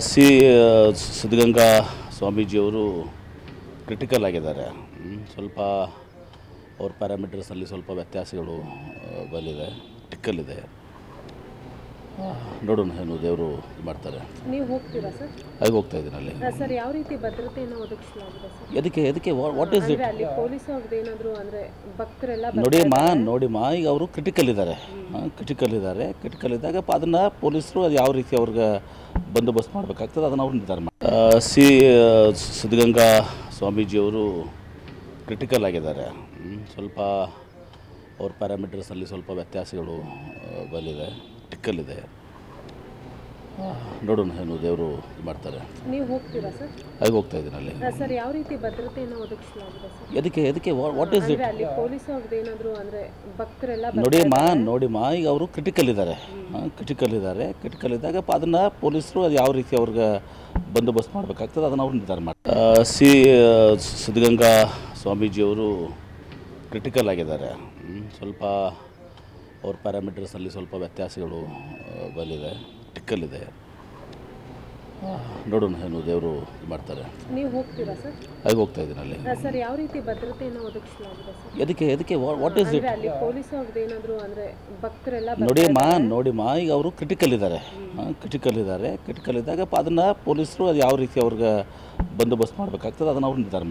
C Siddaganga ಸ್ವಾಮೀಜಿಯವರು critical ಆಗಿದ್ದಾರೆ. ಸ್ವಲ್ಪ ಅವ್ರ ಪ್ಯಾರಾಮೀಟರ್ಸಲ್ಲಿ ಸ್ವಲ್ಪ ವ್ಯತ್ಯಾಸಗಳು ಬಂದಿದೆ, ಟಿಕ್ಕಲ್ಲಿದೆ. ನೋಡೋಣ ಏನು ದೇವರು ಮಾಡ್ತಾರೆ. ನೀವು ಹೋಗ್ತೀರಾ ಸರ್? ಹಾಗೆ ಹೋಗ್ತಾ ಇದ್ದೀನಿ ಅಲ್ಲಿ. ಸರ್, ಯಾವ ರೀತಿ ಭದ್ರತೆಯನ್ನು ಒದಗಿಸಲಾಗಿದೆ ಸರ್? ಎದಕ್ಕೆ ವಾಟ್ ಈಸ್ ಇಟ್? ಅಲ್ಲಿ ಪೊಲೀಸ್ ಅವ್ರದ್ದು ಏನಾದರೂ ಅಂದರೆ ಭಕ್ತರೆಲ್ಲ ನೋಡಿಮ್ಮ ಈಗ ಅವರು ಕ್ರಿಟಿಕಲ್ ಇದ್ದಾರೆ. ಕ್ರಿಟಿಕಲ್ ಇದ್ದಾಗ ಅದನ್ನು ಪೊಲೀಸರು ಅದು ಯಾವ ರೀತಿ ಅವ್ರಿಗೆ ಬಂದೋಬಸ್ತ್ ಮಾಡಬೇಕಾಗ್ತದೆ ಅದನ್ನು ಅವ್ರು ನಿರ್ಧಾರ ಮಾಡಿ. ಸಿ ಸಿದ್ಧಗಂಗಾ ಸ್ವಾಮೀಜಿಯವರು ಕ್ರಿಟಿಕಲ್ ಆಗಿದ್ದಾರೆ. ಸ್ವಲ್ಪ ಅವ್ರ ಪ್ಯಾರಾಮೀಟರ್ಸಲ್ಲಿ ಸ್ವಲ್ಪ ವ್ಯತ್ಯಾಸಗಳು ಬಂದಿದೆ, ಟಿಕ್ಕಲ್ಲಿದೆ. ನೋಡೋಣ ಏನು ದೇವರು ಮಾಡ್ತಾರೆ. ನೀವು ಹೋಗ್ತೀರಾ ಸರ್? ಹಾಗೆ ಹೋಗ್ತಾ ಇದ್ದೀನಿ ಅಲ್ಲಿ. ಸರ್, ಯಾವ ರೀತಿ ಭದ್ರತೆಯನ್ನು ಒದಗಿಸಲಾಗಿದೆ ಸರ್? ಎದಕ್ಕೆ ವಾಟ್ ಈಸ್ ಇಟ್? ಅಲ್ಲಿ ಪೊಲೀಸ್ ಅವ್ರದ್ದು ಏನಾದರೂ ಅಂದರೆ ಭಕ್ತರೆಲ್ಲ ನೋಡಿಮ್ಮ ಈಗ ಅವರು ಕ್ರಿಟಿಕಲ್ ಇದ್ದಾರೆ. ಕ್ರಿಟಿಕಲ್ ಇದ್ದಾಗ ಅದನ್ನು ಪೊಲೀಸರು ಅದು ಯಾವ ರೀತಿ ಅವ್ರಿಗೆ ಬಂದೋಬಸ್ತ್ ಮಾಡಬೇಕಾಗ್ತದೆ ಅದನ್ನು ಅವ್ರು ನಿರ್ಧಾರ ಮಾಡಿ. ಸಿ ಸಿದ್ಧಗಂಗಾ ಸ್ವಾಮೀಜಿಯವರು ಕ್ರಿಟಿಕಲ್ ಆಗಿದ್ದಾರೆ. ಸ್ವಲ್ಪ ಅವ್ರ ಪ್ಯಾರಾಮೀಟರ್ಸಲ್ಲಿ ಸ್ವಲ್ಪ ವ್ಯತ್ಯಾಸಗಳು ಬಂದಿದೆ, ಟಿಕ್ಕಲ್ಲಿದೆ. ನೋಡೋಣ ಏನು ದೇವರು ಮಾಡ್ತಾರೆ. ನೀವು ಹೋಗ್ತೀರಾ ಸರ್? ಹಾಗೆ ಹೋಗ್ತಾ ಇದ್ದೀನಿ ಅಲ್ಲಿ. ಸರ್, ಯಾವ ರೀತಿ ಭದ್ರತೆಯನ್ನು ಒದಗಿಸಲಾಗಿದೆ ಸರ್? ಎದಕ್ಕೆ ವಾಟ್ ಈಸ್ ಇಟ್? ಅಲ್ಲಿ ಪೊಲೀಸ್ ಅವ್ರದ್ದು ಏನಾದರೂ ಅಂದರೆ ಭಕ್ತರೆಲ್ಲ ನೋಡಿಮ್ಮ ಈಗ ಅವರು ಕ್ರಿಟಿಕಲ್ ಇದ್ದಾರೆ. ಕ್ರಿಟಿಕಲ್ ಇದ್ದಾಗ ಅದನ್ನು ಪೊಲೀಸರು ಅದು ಯಾವ ರೀತಿ ಅವ್ರಿಗೆ ಬಂದೋಬಸ್ತ್ ಮಾಡಬೇಕಾಗ್ತದೆ ಅದನ್ನು ಅವ್ರು ನಿರ್ಧಾರ ಮಾಡಿ.